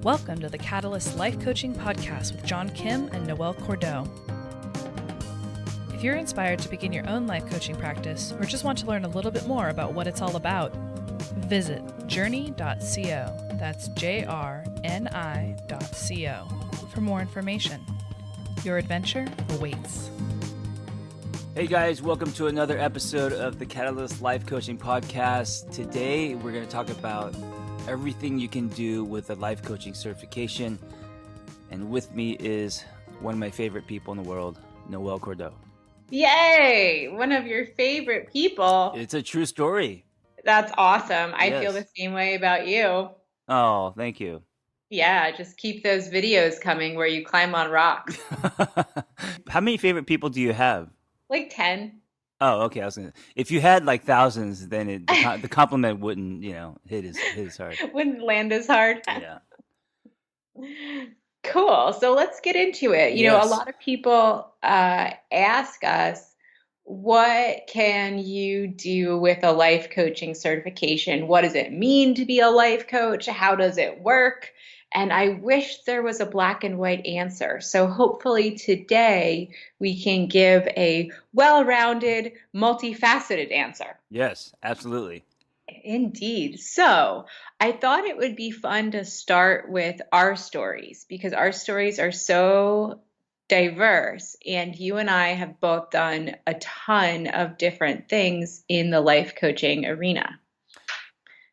Welcome to the Catalyst Life Coaching Podcast with John Kim and Noelle Cordeaux. If you're inspired to begin your own life coaching practice or just want to learn a little bit more about what it's all about, visit JRNI.co. That's JRNI.co for more information. Your adventure awaits. Hey guys, welcome to another episode of the Catalyst Life Coaching Podcast. Today we're going to talk about everything you can do with a life coaching certification. And with me is one of my favorite people in the world, Noelle Cordeaux. Yay! One of your favorite people. It's a true story. That's awesome. I Yes. feel the same way about you. Oh, thank you. Yeah, just keep those videos coming where you climb on rocks. How many favorite people do you have? Like 10. Oh, okay. If you had like thousands, then the compliment wouldn't, hit as hard. Wouldn't land as hard. Yeah. Cool. So let's get into it. You know, a Yes. lot of people ask us, what can you do with a life coaching certification? What does it mean to be a life coach? How does it work? And I wish there was a black and white answer. So hopefully today we can give a well-rounded, multifaceted answer. Yes, absolutely. Indeed. So I thought it would be fun to start with our stories because our stories are so diverse, and you and I have both done a ton of different things in the life coaching arena.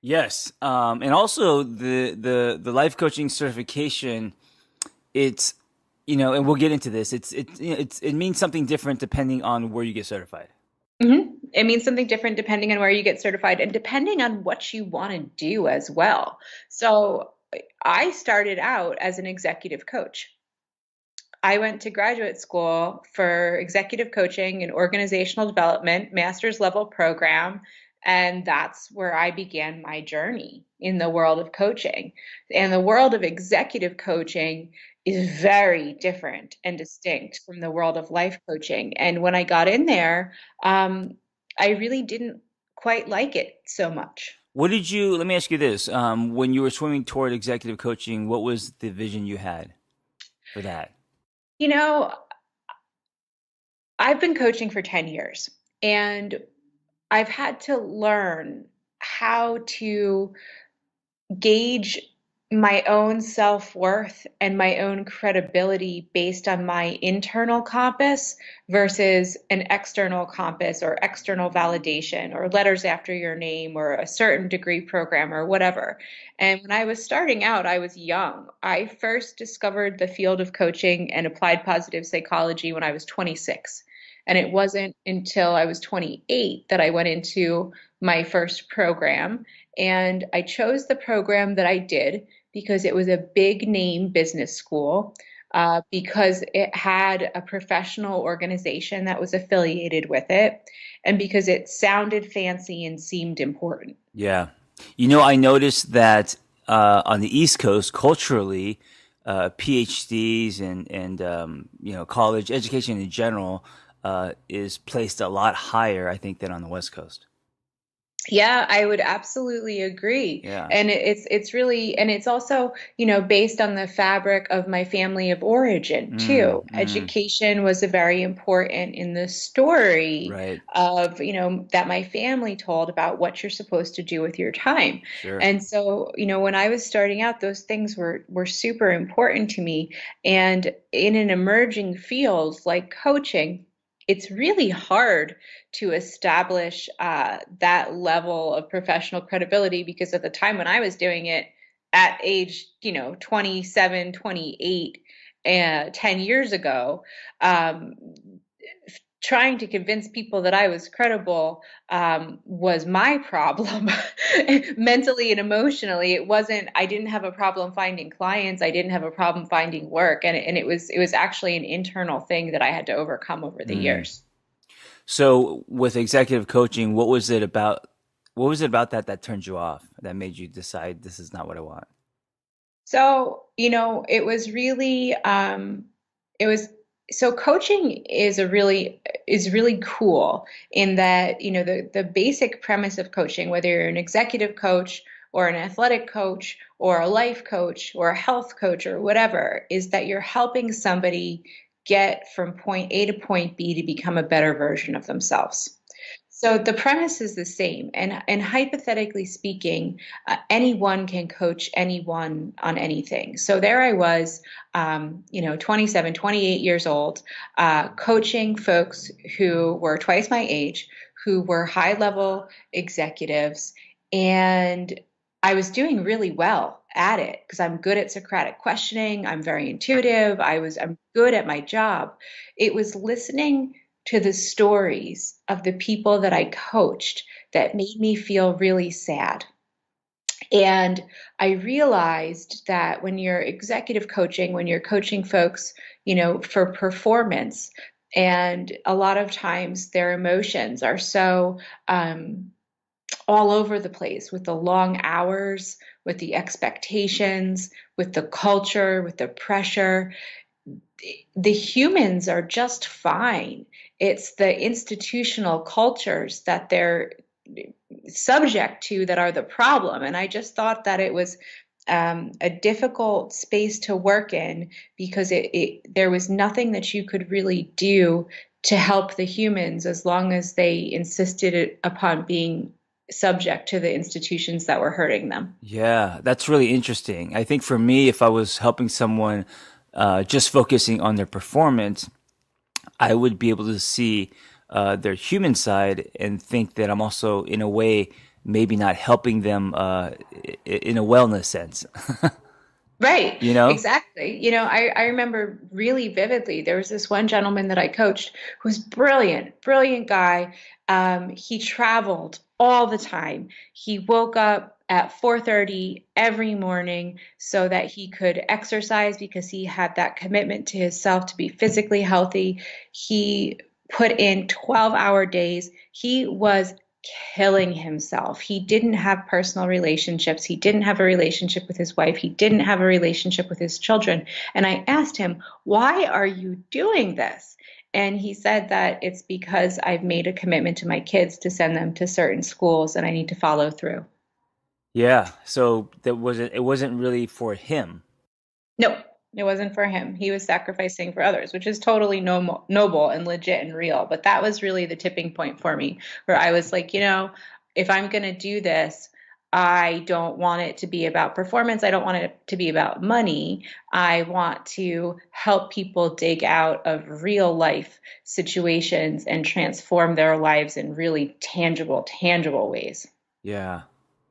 Yes, and also the life coaching certification, it's and we'll get into this. It means something different depending on where you get certified. It means something different depending on where you get certified and depending on what you want to do as well. So I started out as an executive coach. I went to graduate school for executive coaching and organizational development, master's level program. And that's where I began my journey in the world of coaching. And the world of executive coaching is very different and distinct from the world of life coaching. And when I got in there, I really didn't quite like it so much. Let me ask you this. When you were swimming toward executive coaching, what was the vision you had for that? You know, I've been coaching for 10 years, and I've had to learn how to gauge my own self-worth and my own credibility based on my internal compass versus an external compass or external validation or letters after your name or a certain degree program or whatever. And when I was starting out, I was young. I first discovered the field of coaching and applied positive psychology when I was 26. And it wasn't until I was 28 that I went into my first program. And I chose the program that I did because it was a big name business school, because it had a professional organization that was affiliated with it, and because it sounded fancy and seemed important. Yeah. I noticed that on the East Coast, culturally, PhDs and college education in general is placed a lot higher, I think, than on the West Coast. Yeah, I would absolutely agree. Yeah. And it's really, and it's also, based on the fabric of my family of origin too. Education was a very important in the story Right. of, that my family told about what you're supposed to do with your time. Sure. And so, when I was starting out, those things were super important to me. And in an emerging field like coaching, it's really hard to establish that level of professional credibility because at the time when I was doing it at age, 27, 28, 10 years ago, trying to convince people that I was credible was my problem. Mentally and emotionally. I didn't have a problem finding clients. I didn't have a problem finding work. And it was actually an internal thing that I had to overcome over the years. So with executive coaching, what was it about that turned you off, that made you decide this is not what I want? So, it was really, so coaching is really cool in that, the basic premise of coaching, whether you're an executive coach or an athletic coach or a life coach or a health coach or whatever is that you're helping somebody get from point A to point B to become a better version of themselves. So the premise is the same. And hypothetically speaking, anyone can coach anyone on anything. So there I was, 27, 28 years old, coaching folks who were twice my age, who were high level executives. And I was doing really well at it because I'm good at Socratic questioning. I'm very intuitive. I'm good at my job. It was listening to the stories of the people that I coached that made me feel really sad. And I realized that when you're executive coaching, when you're coaching folks, for performance, and a lot of times their emotions are so all over the place with the long hours, with the expectations, with the culture, with the pressure. The humans are just fine. It's the institutional cultures that they're subject to that are the problem. And I just thought that it was a difficult space to work in because there was nothing that you could really do to help the humans as long as they insisted upon being subject to the institutions that were hurting them. Yeah, that's really interesting. I think for me, if I was helping someone just focusing on their performance, I would be able to see their human side and think that I'm also, in a way, maybe not helping them in a wellness sense. Right, You know? exactly. I remember really vividly, there was this one gentleman that I coached who was brilliant, brilliant guy. He traveled all the time. He woke up at 4:30 every morning so that he could exercise because he had that commitment to himself to be physically healthy. He put in 12-hour days. He was killing himself. He didn't have personal relationships. He didn't have a relationship with his wife. He didn't have a relationship with his children. And I asked him, "Why are you doing this?" And he said that it's because I've made a commitment to my kids to send them to certain schools and I need to follow through. Yeah. So it wasn't really for him. No, it wasn't for him. He was sacrificing for others, which is totally noble and legit and real. But that was really the tipping point for me, where I was like, if I'm going to do this, I don't want it to be about performance. I don't want it to be about money. I want to help people dig out of real life situations and transform their lives in really tangible ways. Yeah.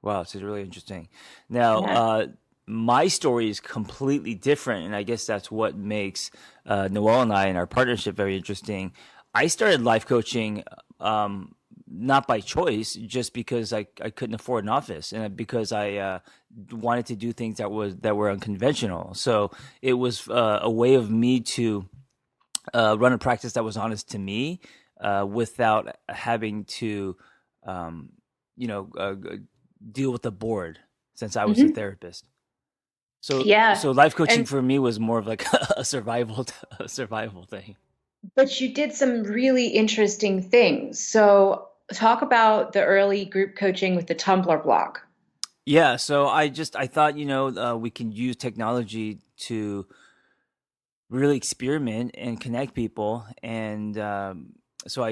Wow, it's really interesting. Now, Yeah. my story is completely different, and I guess that's what makes Noelle and I and our partnership very interesting. I started life coaching not by choice, just because I couldn't afford an office, and because I wanted to do things that were unconventional. So it was a way of me to run a practice that was honest to me, without having to, um, deal with the board, since I was a Hmm. therapist. So Yeah. so life coaching And for me was more of like a survival thing. But you did some really interesting things. So, talk about the early group coaching with the Tumblr blog. Yeah, so I thought, we can use technology to really experiment and connect people, and so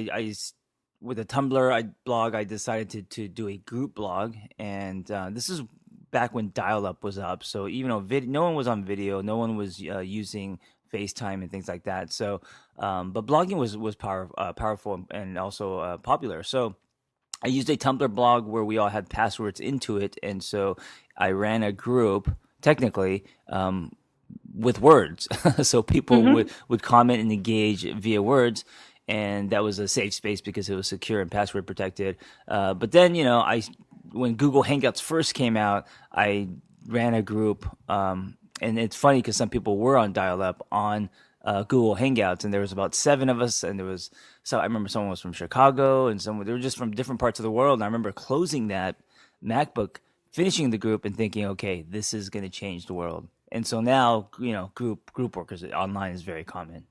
with the Tumblr blog, I decided to do a group blog, and this is back when dial-up was up. So even though no one was on video, no one was using FaceTime and things like that. So, but blogging was powerful and also popular. So I used a Tumblr blog where we all had passwords into it, and so I ran a group technically. With words. So people Hmm. would comment and engage via words, and that was a safe space because it was secure and password protected. But then, when Google Hangouts first came out, I ran a group, and it's funny because some people were on dial-up on Google Hangouts, and there was about 7 of us, and I remember someone was from Chicago, and they were just from different parts of the world. And I remember closing that MacBook, finishing the group, and thinking, okay, this is going to change the world. And so now, group work online is very common.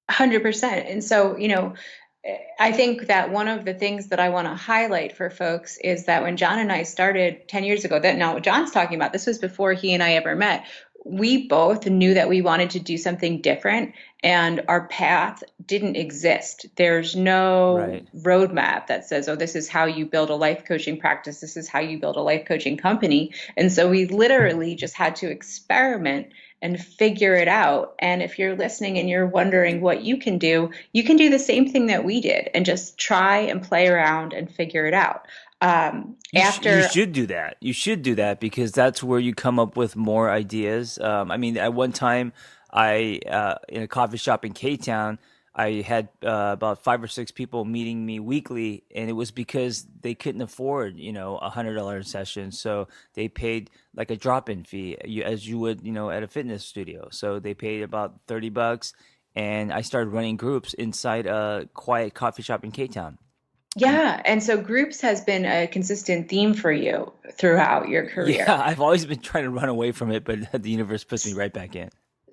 100%. And so, I think that one of the things that I want to highlight for folks is that when John and I started 10 years ago, that now what John's talking about, this was before he and I ever met. We both knew that we wanted to do something different, and our path didn't exist. There's no Right. roadmap that says, oh, this is how you build a life coaching practice. This is how you build a life coaching company. And so we literally just had to experiment and figure it out. And if you're listening and you're wondering what you can do the same thing that we did and just try and play around and figure it out. You After should do that. You should do that because that's where you come up with more ideas. I mean, at one time, I in a coffee shop in K Town, I had about 5 or 6 people meeting me weekly, and it was because they couldn't afford, $100 session, so they paid like a drop-in fee, as you would, at a fitness studio. So they paid about $30, and I started running groups inside a quiet coffee shop in K Town. And Yeah, and so groups has been a consistent theme for you throughout your yeah, career. I've always been trying to run away from it, but the universe puts me right back in.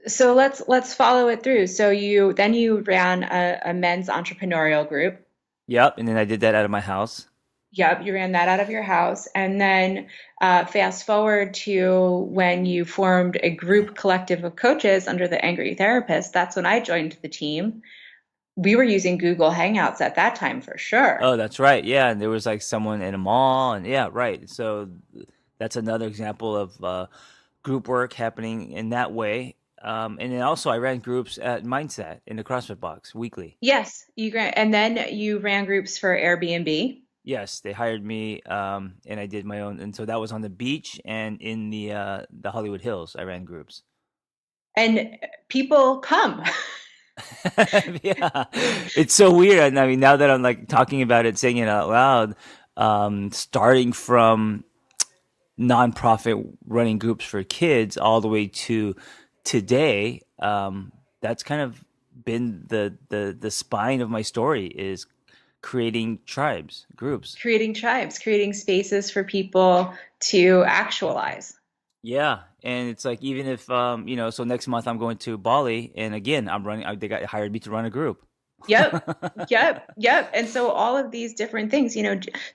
So let's follow it through. So you ran a men's entrepreneurial group. Yep, and then I did that out of my house. Yep, you ran that out of your house. And then fast forward to when you formed a group collective of coaches under the Angry Therapist. That's when I joined the team. We were using Google Hangouts at that time for sure. Oh, that's right. Yeah, and there was like someone in a mall, and yeah, right. So that's another example of group work happening in that way. And then also, I ran groups at Mindset in the CrossFit Box weekly. Yes, and then you ran groups for Airbnb. Yes, they hired me, and I did my own. And so that was on the beach and in the Hollywood Hills. I ran groups. And people come. Yeah, it's so weird. And I mean, now that I'm like talking about it, saying it out loud, starting from nonprofit running groups for kids all the way to today, that's kind of been the spine of my story is creating tribes, groups. Creating tribes, creating spaces for people to actualize. Yeah, and it's like even if so next month I'm going to Bali, and again they got hired me to run a group. Yep, yep. And so all of these different things,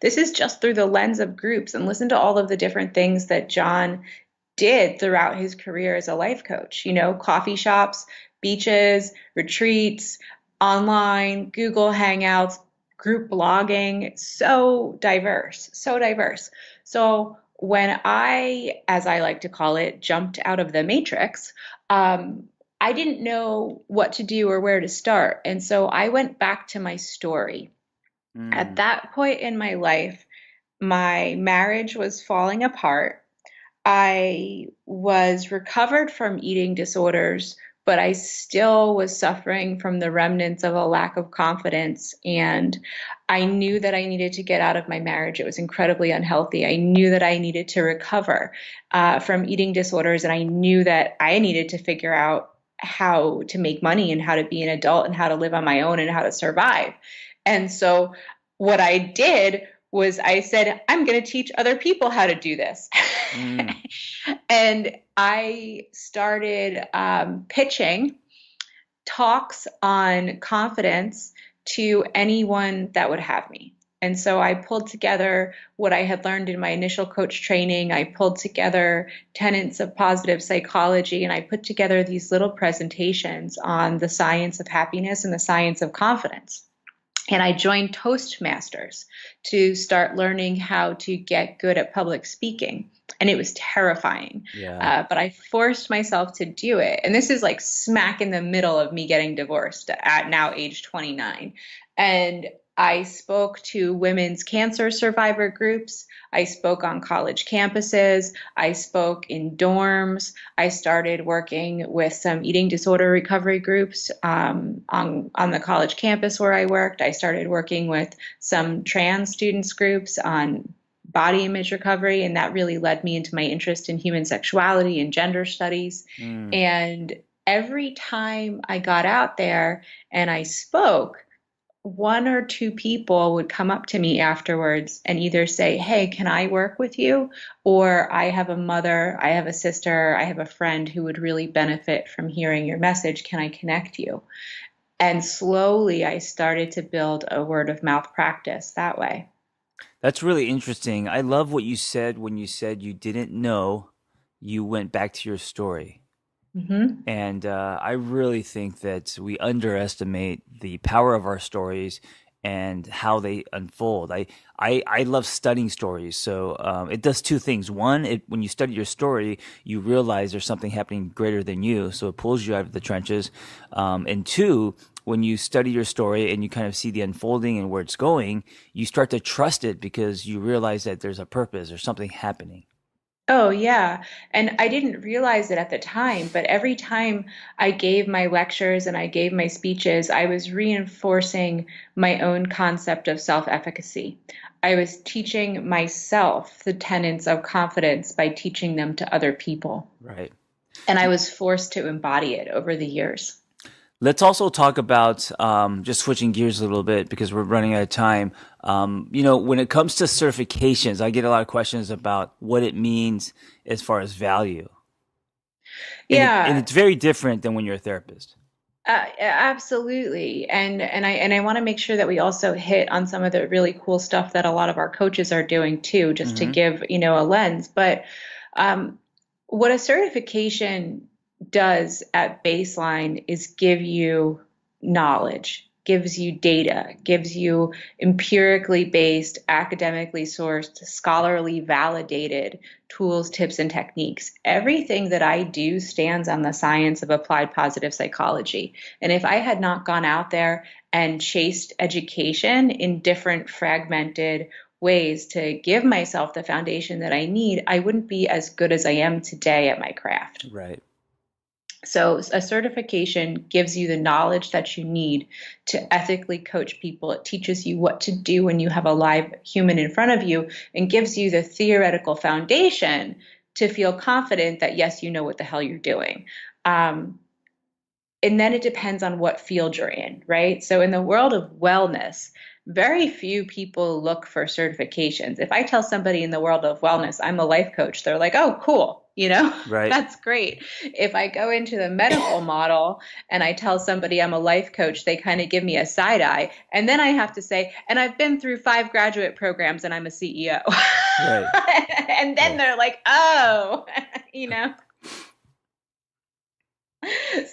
this is just through the lens of groups, and listen to all of the different things that John did throughout his career as a life coach, coffee shops, beaches, retreats, online, Google Hangouts, group blogging, so diverse, so diverse. So when I, as I like to call it, jumped out of the matrix, I didn't know what to do or where to start. And so I went back to my story. At Mm. that point in my life, my marriage was falling apart. I was recovered from eating disorders, but I still was suffering from the remnants of a lack of confidence. And I knew that I needed to get out of my marriage. It was incredibly unhealthy. I knew that I needed to recover from eating disorders, and I knew that I needed to figure out how to make money and how to be an adult and how to live on my own and how to survive. And so what I did was I said, I'm going to teach other people how to do this. Mm. And I started pitching talks on confidence to anyone that would have me. And so I pulled together what I had learned in my initial coach training. I pulled together tenets of positive psychology, and I put together these little presentations on the science of happiness and the science of confidence. And I joined Toastmasters to start learning how to get good at public speaking. And it was terrifying. Yeah. But I forced myself to do it. And this is like smack in the middle of me getting divorced at now age 29. And I spoke to women's cancer survivor groups. I spoke on college campuses. I spoke in dorms. I started working with some eating disorder recovery groups on the college campus where I worked. I started working with some trans students groups on body image recovery, and that really led me into my interest in human sexuality and gender studies. Mm. And every time I got out there and I spoke, one or two people would come up to me afterwards and either say, hey, can I work with you? Or I have a mother, I have a sister, I have a friend who would really benefit from hearing your message. Can I connect you? And slowly I started to build a word of mouth practice that way. That's really interesting. I love what you said when you said you didn't know, you went back to your story. Hmm. And I really think that we underestimate the power of our stories and how they unfold. I love studying stories. So it does two things. One, when you study your story, you realize there's something happening greater than you. So it pulls you out of the trenches. And two, when you study your story and you kind of see the unfolding and where it's going, you start to trust it because you realize that there's a purpose or something happening. Oh, yeah. And I didn't realize it at the time, but every time I gave my lectures and I gave my speeches, I was reinforcing my own concept of self-efficacy. I was teaching myself the tenets of confidence by teaching them to other people. Right. And I was forced to embody it over the years. Let's also talk about just switching gears a little bit because we're running out of time. When it comes to certifications, I get a lot of questions about what it means as far as value, and Yeah, it's very different than when you're a therapist. absolutely. And I want to make sure that we also hit on some of the really cool stuff that a lot of our coaches are doing too, just to Hmm. give, a lens. But um, what a certification does at baseline is give you knowledge, gives you data, gives you empirically based, academically sourced, scholarly validated tools, tips, and techniques. Everything that I do stands on the science of applied positive psychology. And if I had not gone out there and chased education in different fragmented ways to give myself the foundation that I need, I wouldn't be as good as I am today at my craft. Right. So, a certification gives you the knowledge that you need to ethically coach people. It teaches you what to do when you have a live human in front of you and gives you the theoretical foundation to feel confident that, yes, you know what the hell you're doing. Um, and then it depends on what field you're in, right? So in the world of wellness, very few people look for certifications. If I tell somebody in the world of wellness, I'm a life coach, they're like, oh, cool, Right. that's great. If I go into the medical model and I tell somebody I'm a life coach, they kind of give me a side eye. And then I have to say, and I've been through 5 graduate programs and I'm a CEO. Right. And then Yeah. they're like, oh, you know.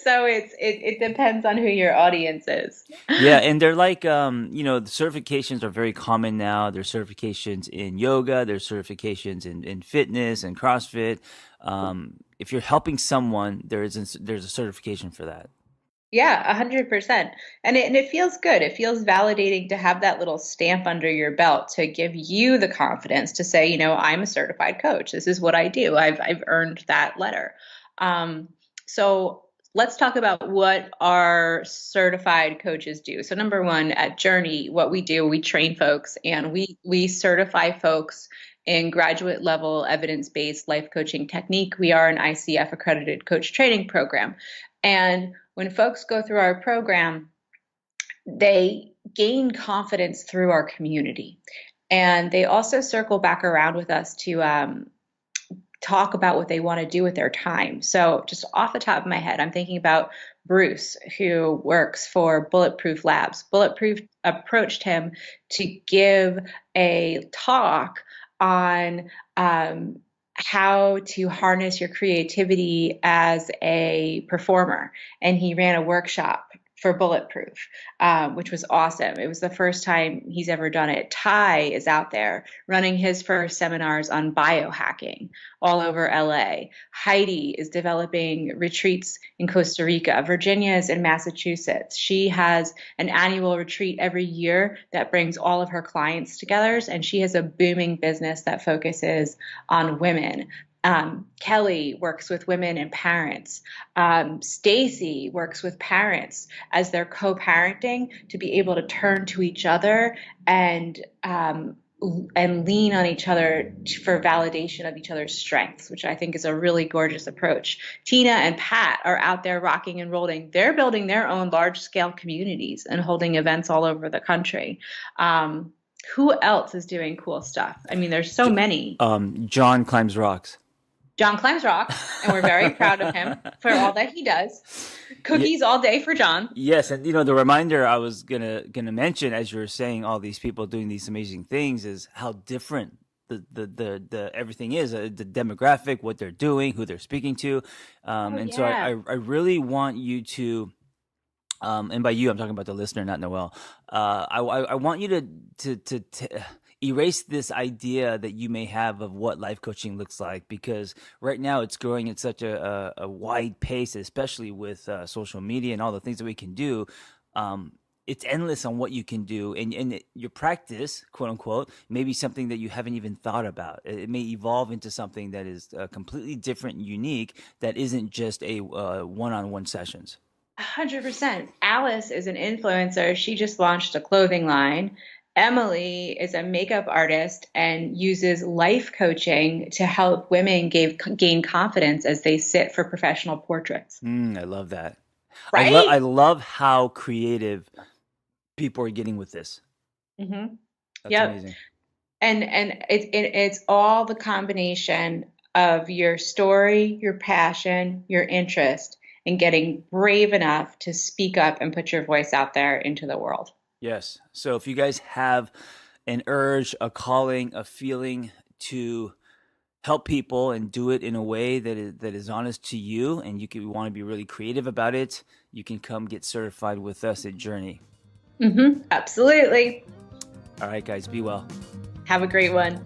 So it depends on who your audience is. Yeah, and they're like, the certifications are very common now. There's certifications in yoga, there's certifications in fitness and CrossFit. If you're helping someone, there's a certification for that. Yeah, 100%. And it feels good. It feels validating to have that little stamp under your belt to give you the confidence to say, I'm a certified coach. This is what I do. I've earned that letter. Um, so let's talk about what our certified coaches do. So number one, at JRNI, what we do, we train folks and we certify folks in graduate level evidence-based life coaching technique. We are an ICF accredited coach training program. And when folks go through our program, they gain confidence through our community. And they also circle back around with us to talk about what they want to do with their time. So, just off the top of my head, I'm thinking about Bruce, who works for Bulletproof Labs. Bulletproof approached him to give a talk on how to harness your creativity as a performer. And he ran a workshop for Bulletproof, which was awesome. It was the first time he's ever done it. Ty is out there running his first seminars on biohacking all over LA. Heidi is developing retreats in Costa Rica. Virginia is in Massachusetts. She has an annual retreat every year that brings all of her clients together, and she has a booming business that focuses on women. Kelly works with women and parents. Stacy works with parents as they're co-parenting to be able to turn to each other and lean on each other for validation of each other's strengths, which I think is a really gorgeous approach. Tina and Pat are out there rocking and rolling. They're building their own large-scale communities and holding events all over the country. Who else is doing cool stuff? I mean, there's so many. John climbs rocks. John climbs rocks, and we're very proud of him for all that he does. Cookies all day for John. Yes, and the reminder I was gonna mention as you were saying all these people doing these amazing things is how different the everything is, the demographic, what they're doing, who they're speaking to, so I really want you to. And by you, I'm talking about the listener, not Noelle. I want you to erase this idea that you may have of what life coaching looks like, because right now it's growing at such a wide pace, especially with social media and all the things that we can do. It's endless on what you can do, and your practice, quote unquote, may be something that you haven't even thought about. It may evolve into something that is completely different and unique, that isn't just a one-on-one sessions. 100%. Alice is an influencer. She just launched a clothing line. Emily is a makeup artist and uses life coaching to help women gain confidence as they sit for professional portraits. I love that. Right? I love how creative people are getting with this. Mm-hmm. That's amazing. And it's all the combination of your story, your passion, your interest, and getting brave enough to speak up and put your voice out there into the world. Yes. So if you guys have an urge, a calling, a feeling to help people and do it in a way that is honest to you, and you want to be really creative about it, you can come get certified with us at JRNI. Absolutely. All right, guys, be well. Have a great one.